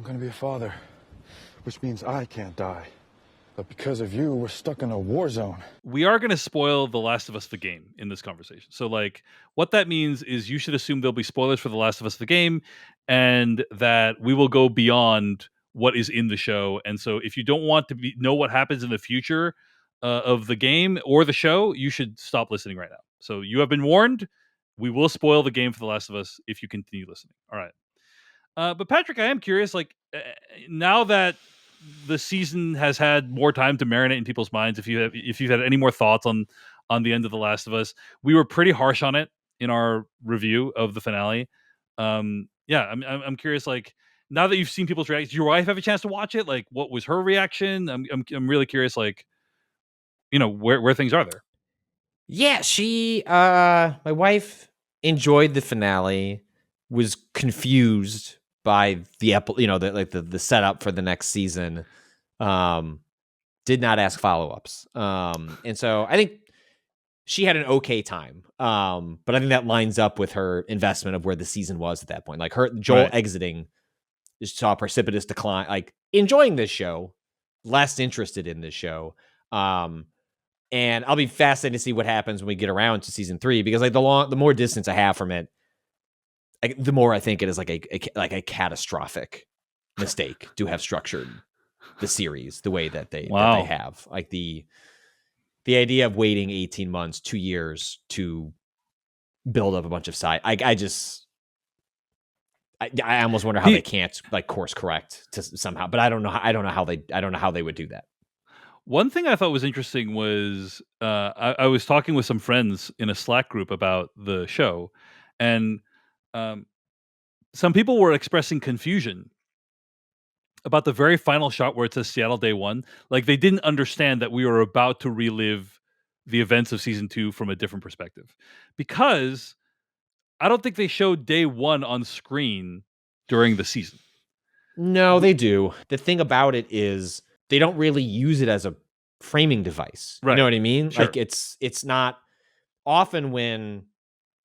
going to be a father, which means I can't die. But because of you, we're stuck in a war zone. We are going to spoil The Last of Us the game in this conversation. So, like, what that means is you should assume there'll be spoilers for The Last of Us the game, and that we will go beyond what is in the show. And so, if you don't want to know what happens in the future of the game or the show, you should stop listening right now. So, you have been warned. We will spoil the game for The Last of Us if you continue listening. All right. But Patrick, I am curious. Like, now that the season has had more time to marinate in people's minds, if you've had any more thoughts on the end of The Last of Us, we were pretty harsh on it in our review of the finale. I'm curious. Like, now that you've seen people's reactions, did your wife have a chance to watch it? Like, what was her reaction? I'm really curious. Like, where things are there. Yeah, my wife enjoyed the finale, was confused by the setup for the next season. Did not ask follow-ups. And so I think she had an okay time. But I think that lines up with her investment of where the season was at that point. Like Joel exiting, just saw a precipitous decline, like enjoying this show, less interested in this show. And I'll be fascinated to see what happens when we get around to season 3, because like the more distance I have from it, the more I think it is like a catastrophic mistake to have structured the series the way that they have. Like the idea of waiting 18 months, 2 years to build up a bunch of side. I almost wonder how they can't like course correct to somehow, but I don't know how they would do that. One thing I thought was interesting was I was talking with some friends in a Slack group about the show, and some people were expressing confusion about the very final shot where it says Seattle Day 1. Like, they didn't understand that we were about to relive the events of season 2 from a different perspective, because I don't think they showed Day 1 on screen during the season. No, they do. The thing about it is they don't really use it as a framing device. Right. You know what I mean? Sure. Like it's not often when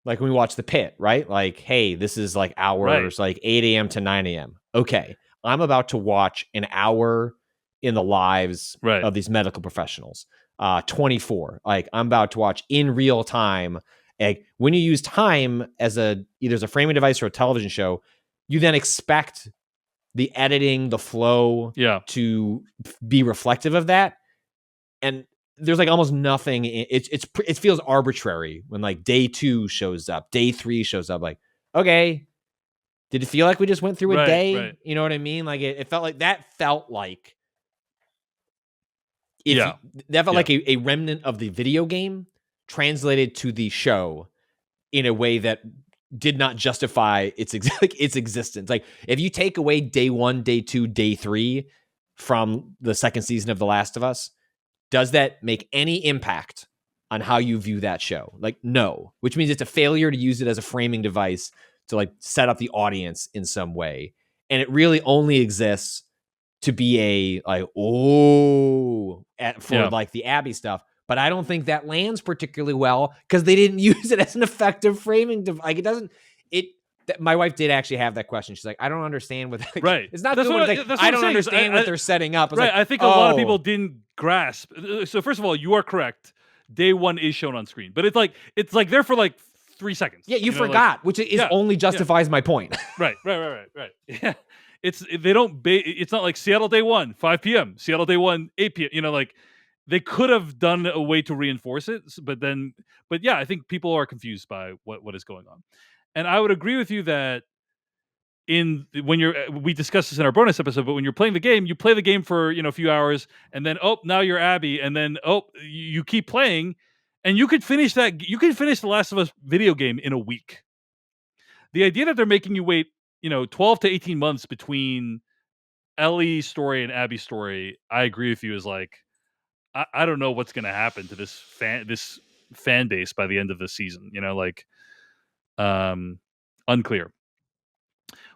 we watch The Pit, right? Like, hey, this is like hours, like 8 a.m. to 9 a.m. Okay, I'm about to watch an hour in the lives of these medical professionals. 24. Like, I'm about to watch in real time. Like, when you use time as either as a framing device or a television show, you then expect the editing, the flow to be reflective of that. And there's like almost nothing. It feels arbitrary when like Day 2 shows up, Day 3 shows up. Like, okay, did it feel like we just went through a day? Right. You know what I mean? Like it felt like that felt like like a remnant of the video game translated to the show in a way that did not justify its existence. Like, if you take away Day 1, Day 2, Day 3 from the second season of The Last of Us, does that make any impact on how you view that show? Like, no, which means it's a failure to use it as a framing device to like set up the audience in some way. And it really only exists to be like the Abby stuff. But I don't think that lands particularly well because they didn't use it as an effective framing device. Like, it doesn't. My wife did actually have that question. She's like, I don't understand what. It's not. I don't understand what they're setting up. I think a lot of people didn't grasp. So first of all, you are correct. Day 1 is shown on screen, but it's like there for like 3 seconds. Yeah, you forgot, which is only justifies my point. Right. Yeah, it's not like Seattle Day 1 5 p.m. Seattle Day 1 8 p.m. Like, they could have done a way to reinforce it, but yeah, I think people are confused by what is going on. And I would agree with you that we discussed this in our bonus episode, but when you're playing the game, you play the game for a few hours, and then now you're Abby, and then you keep playing, and you could finish that. You could finish the Last of Us video game in a week. The idea that they're making you wait 12 to 18 months between Ellie's story and Abby's story, I agree with you, is like, I don't know what's going to happen to this fan base by the end of the season. Unclear.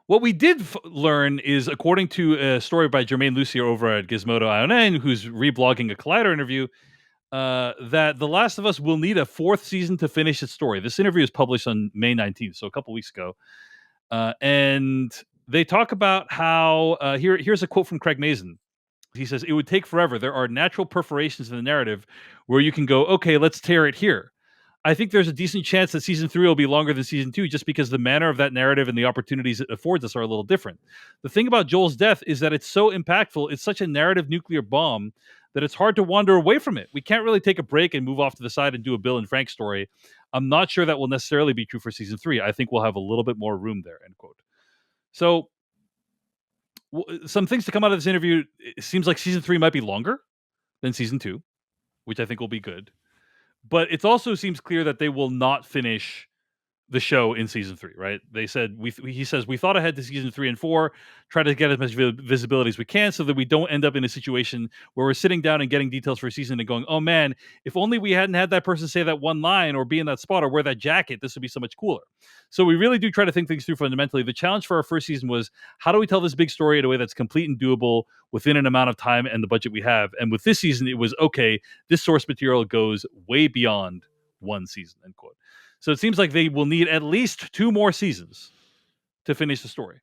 What we did learn is, according to a story by Jermaine Lucier over at Gizmodo ION, who's reblogging a Collider interview, that The Last of Us will need a 4th season to finish its story. This interview was published on May 19th, so a couple weeks ago. And they talk about how here's a quote from Craig Mazin. He says, "It would take forever. There are natural perforations in the narrative where you can go, okay, let's tear it here. I think there's a decent chance that season 3 will be longer than season 2 just because the manner of that narrative and the opportunities it affords us are a little different. The thing about Joel's death is that it's so impactful, it's such a narrative nuclear bomb that it's hard to wander away from it. We can't really take a break and move off to the side and do a Bill and Frank story. I'm not sure that will necessarily be true for season 3. I think we'll have a little bit more room there," end quote. So some things to come out of this interview. It seems like season 3 might be longer than season 2, which I think will be good. But it also seems clear that they will not finish the show in season 3, right? They said he says we thought ahead to season 3 and 4, try to get as much visibility as we can so that we don't end up in a situation where we're sitting down and getting details for a season and going, oh man, if only we hadn't had that person say that one line or be in that spot or wear that jacket, this would be so much cooler. So we really do try to think things through fundamentally. The challenge for our first season was, how do we tell this big story in a way that's complete and doable within an amount of time and the budget we have? And with this season, it was, okay, this source material goes way beyond one season, end quote. So it seems like they will need at least 2 more seasons to finish the story.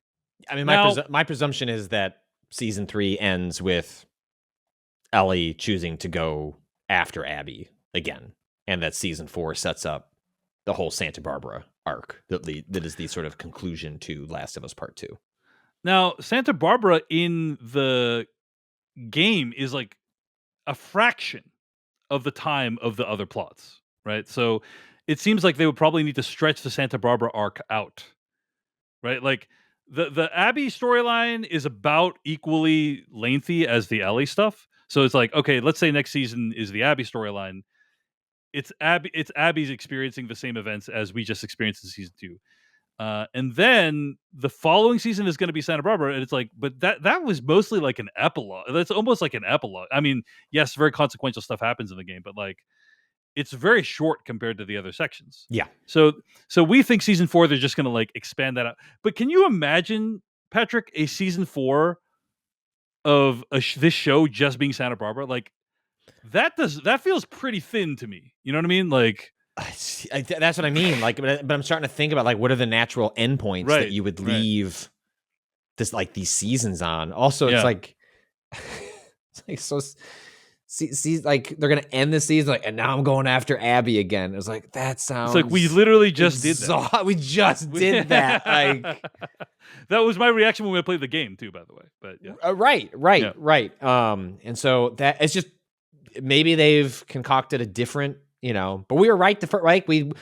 I mean, my presumption is that season 3 ends with Ellie choosing to go after Abby again, and that season 4 sets up the whole Santa Barbara arc that is the sort of conclusion to Last of Us Part 2. Now, Santa Barbara in the game is like a fraction of the time of the other plots, right? So it seems like they would probably need to stretch the Santa Barbara arc out, right? Like the Abby storyline is about equally lengthy as the Ellie stuff. So it's like, okay, let's say next season is the Abby storyline. It's Abby's experiencing the same events as we just experienced in season 2. And then the following season is going to be Santa Barbara, and it's like, but that was mostly like an epilogue. That's almost like an epilogue. I mean, yes, very consequential stuff happens in the game, but like, it's very short compared to the other sections. Yeah. So we think season 4 they're just going to like expand that out. But can you imagine, Patrick, a season 4 of this show just being Santa Barbara? Like that feels pretty thin to me. You know what I mean? Like that's what I mean. Like, but I'm starting to think about like what are the natural endpoints that you would leave this like these seasons on. Also, it's like so. See, like they're gonna end the season, like, and now I'm going after Abby again. It was like that sounds. It's like we literally just did that. We just did that. Like that was my reaction when we played the game too. By the way, but yeah, right. And so that it's just maybe they've concocted a different, But we were right.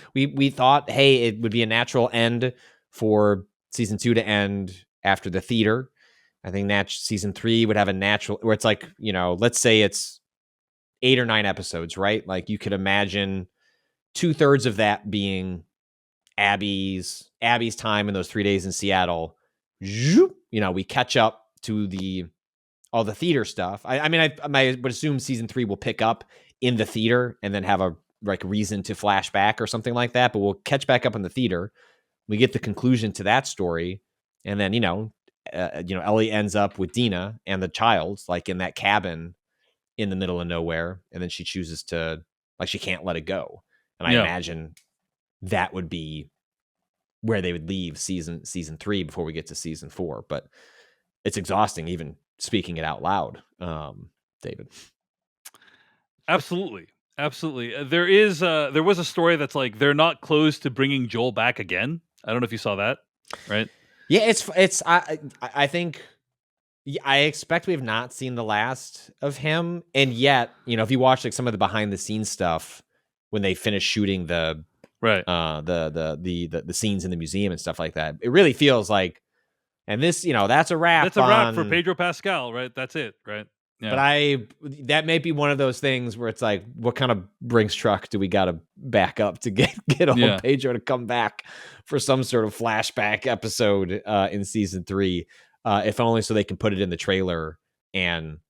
We thought, hey, it would be a natural end for season 2 to end after the theater. I think season 3 would have a natural where it's like, let's say it's 8 or 9 episodes, right? Like you could imagine 2/3 of that being Abby's time in those 3 days in Seattle. We catch up to all the theater stuff. I would assume season 3 will pick up in the theater and then have a like reason to flash back or something like that. But we'll catch back up in the theater. We get the conclusion to that story, and then Ellie ends up with Dina and the child, like in that cabin in the middle of nowhere, and then she chooses to, like, she can't let it go. And I imagine that would be where they would leave season 3 before we get to season 4. But it's exhausting even speaking it out loud, David. Absolutely. There was a story that's like they're not close to bringing Joel back again. I don't know if you saw that, right? Yeah, I think I expect we have not seen the last of him, and yet, if you watch like some of the behind the scenes stuff when they finish shooting the scenes in the museum and stuff like that, it really feels like, and this, that's a wrap. That's a wrap for Pedro Pascal, right? That's it, right? Yeah. But that may be one of those things where it's like, what kind of Brinks truck do we got to back up to get old Pedro to come back for some sort of flashback episode in season 3, if only so they can put it in the trailer. And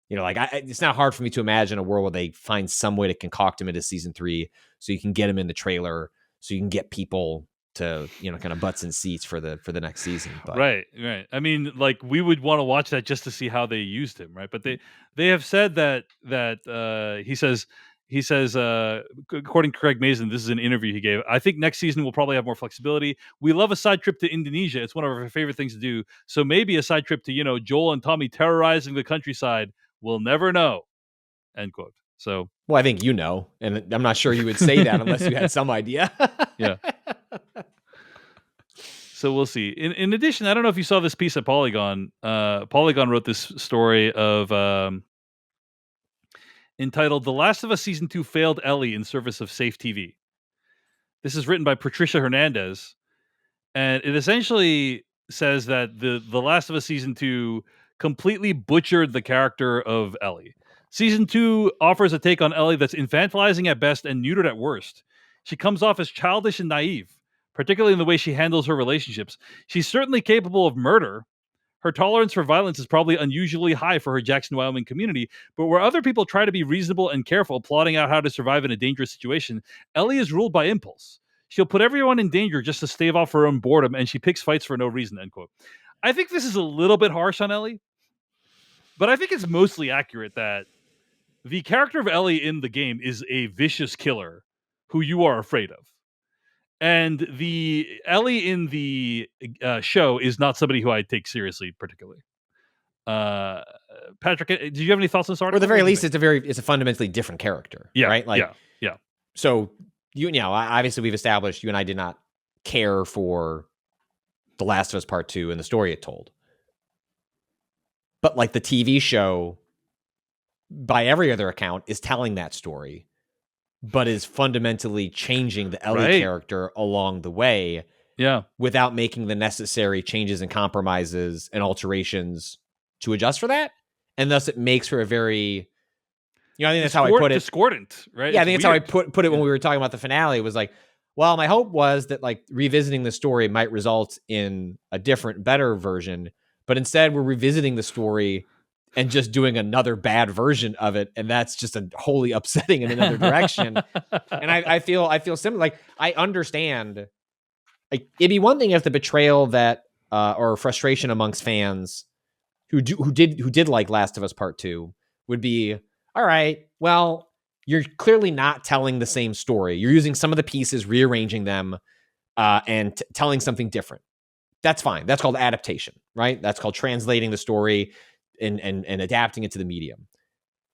it's not hard for me to imagine a world where they find some way to concoct him into season 3, so you can get him in the trailer, so you can get people to kind of butts in seats for the next season. But. Right. I mean, like we would want to watch that just to see how they used him, right? But they have said that he says he says, according to Craig Mazin, this is an interview he gave. I think next season we'll probably have more flexibility. We love a side trip to Indonesia. It's one of our favorite things to do. So maybe a side trip to, Joel and Tommy terrorizing the countryside. We'll never know. End quote. So, well, I think and I'm not sure you would say that unless you had some idea. Yeah. So we'll see. In addition, I don't know if you saw this piece at Polygon. Polygon wrote this story of entitled "The Last of Us Season 2 Failed Ellie in Service of Safe TV." This is written by Patricia Hernandez, and it essentially says that the Last of Us Season 2 completely butchered the character of Ellie. Season 2 offers a take on Ellie that's infantilizing at best and neutered at worst. She comes off as childish and naive, particularly in the way she handles her relationships. She's certainly capable of murder. Her tolerance for violence is probably unusually high for her Jackson, Wyoming community, but where other people try to be reasonable and careful, plotting out how to survive in a dangerous situation, Ellie is ruled by impulse. She'll put everyone in danger just to stave off her own boredom, and she picks fights for no reason, end quote. I think this is a little bit harsh on Ellie, but I think it's mostly accurate that the character of Ellie in the game is a vicious killer who you are afraid of. And the Ellie in the show is not somebody who I take seriously, particularly. Patrick, did you have any thoughts on this article? Or at the very least, it's a fundamentally different character, right? Yeah. So obviously we've established you and I did not care for The Last of Us Part 2 and the story it told. But like the TV show, by every other account, is telling that story, but is fundamentally changing the Ellie character along the way. Yeah. Without making the necessary changes and compromises and alterations to adjust for that. And thus it makes for a very, I think that's how I put it. Discordant, right? Yeah, I think that's how I put it when we were talking about the finale. It was like, well, my hope was that like revisiting the story might result in a different, better version. But instead we're revisiting the story and just doing another bad version of it. And that's just a wholly upsetting in another direction. And I feel similar. Like I understand, like it'd be one thing if the betrayal that, or frustration amongst fans who did like Last of Us Part 2 would be, all right, well, you're clearly not telling the same story. You're using some of the pieces, rearranging them, and telling something different. That's fine. That's called adaptation, right? That's called translating the story and adapting it to the medium.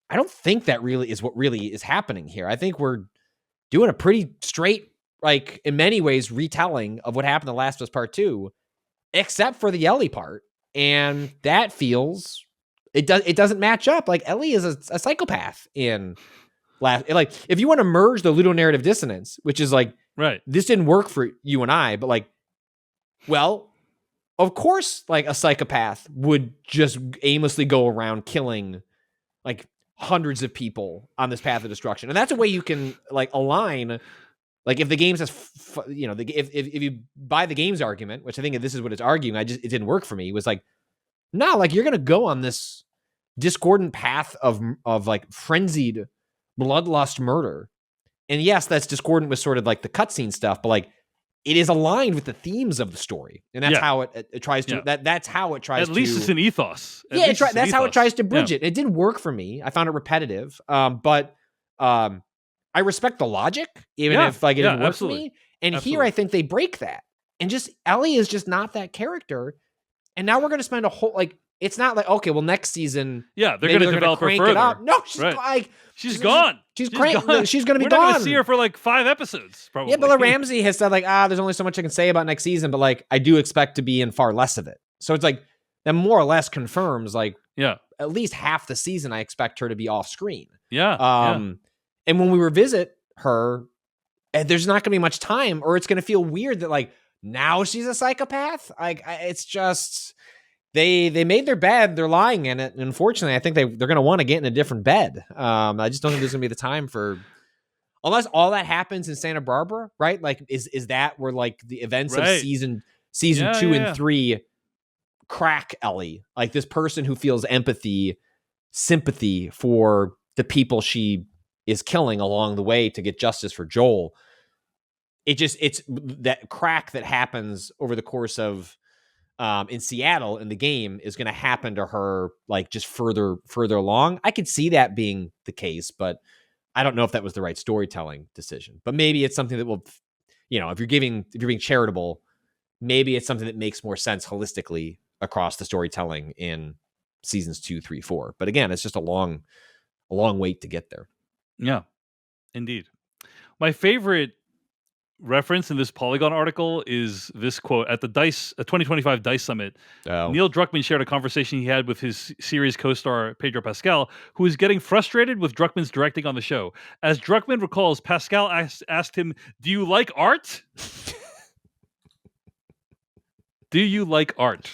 I don't think that really is what really is happening here. I think we're doing a pretty straight, like in many ways, retelling of what happened in Last of Us Part 2, except for the Ellie part. And that feels, it doesn't match up. Like Ellie is a psychopath in like, if you want to merge the ludonarrative dissonance, which is like, right, this didn't work for you and I, but like, well, of course, like a psychopath would just aimlessly go around killing like hundreds of people on this path of destruction. And that's a way you can like align, like if the game says, if you buy the game's argument, which I think this is what it's arguing, it didn't work for me. It was like, no, like you're going to go on this discordant path of like frenzied bloodlust murder. And yes, that's discordant with sort of like the cutscene stuff, but like it is aligned with the themes of the story. And that's how it tries to, that's how it tries to. At least it's an ethos. That's how it tries to bridge it. It didn't work for me. I found it repetitive. But I respect the logic, even if like it didn't work for me. And here I think they break that. And just Ellie is just not that character. And now we're going to spend a whole, like, it's not like, okay, well, next season, they're going to develop her further. It up. No, she's like, she's gone. She's going to be gone. We're not going to see her for like 5 episodes, probably. Yeah, Bella Ramsey has said like, there's only so much I can say about next season, but like, I do expect to be in far less of it. So it's like, that more or less confirms like, at least half the season, I expect her to be off screen. And when we revisit her, there's not going to be much time, or it's going to feel weird that like, now she's a psychopath. Like it's just they made their bed, they're lying in it. And unfortunately, I think they're going to want to get in a different bed. I just don't think there's going to be the time for, unless all that happens in Santa Barbara, right? Like is that where like the events of season 2 and 3 crack Ellie, like this person who feels sympathy for the people she is killing along the way to get justice for Joel. It's that crack that happens over the course of in Seattle in the game is going to happen to her like just further along. I could see that being the case, but I don't know if that was the right storytelling decision, but maybe it's something that will, if you're being charitable, maybe it's something that makes more sense holistically across the storytelling in seasons 2, 3, 4. But again, it's just a long wait to get there. Yeah, indeed. My favorite reference in this Polygon article is this quote at the 2025 DICE Summit. Neil Druckmann shared a conversation he had with his series co-star Pedro Pascal, who is getting frustrated with Druckmann's directing on the show. As Druckmann recalls, Pascal asked him, "Do you like art?" Do you like art?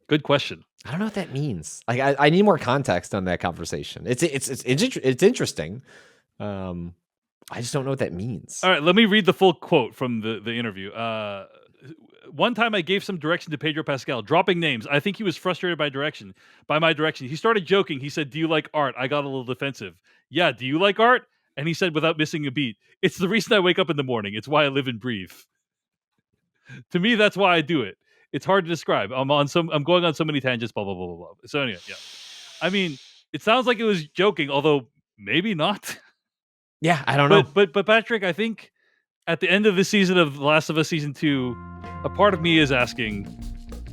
Good question. I don't know what that means. Like, I need more context on that conversation. It's interesting. I just don't know what that means. All right, let me read the full quote from the interview. One time I gave some direction to Pedro Pascal, dropping names. I think he was frustrated by my direction. He started joking. He said, "Do you like art?" I got a little defensive. "Yeah, do you like art?" And he said without missing a beat, "It's the reason I wake up in the morning. It's why I live and breathe." To me, that's why I do it. It's hard to describe. I'm going on so many tangents, blah, blah, blah, blah, blah. So anyway, yeah. I mean, it sounds like it was joking, although maybe not. Yeah, I don't know. But Patrick, I think at the end of the season of The Last of Us Season 2, a part of me is asking,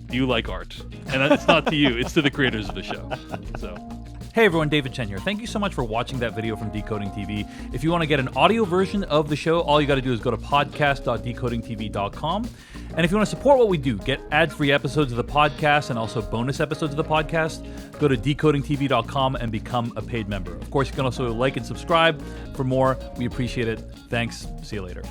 do you like art? And it's not to you, it's to the creators of the show. So, hey everyone, David Chen here. Thank you so much for watching that video from Decoding TV. If you want to get an audio version of the show, all you got to do is go to podcast.decodingtv.com. And if you want to support what we do, get ad-free episodes of the podcast and also bonus episodes of the podcast, go to decodingtv.com and become a paid member. Of course, you can also like and subscribe for more. We appreciate it. Thanks. See you later.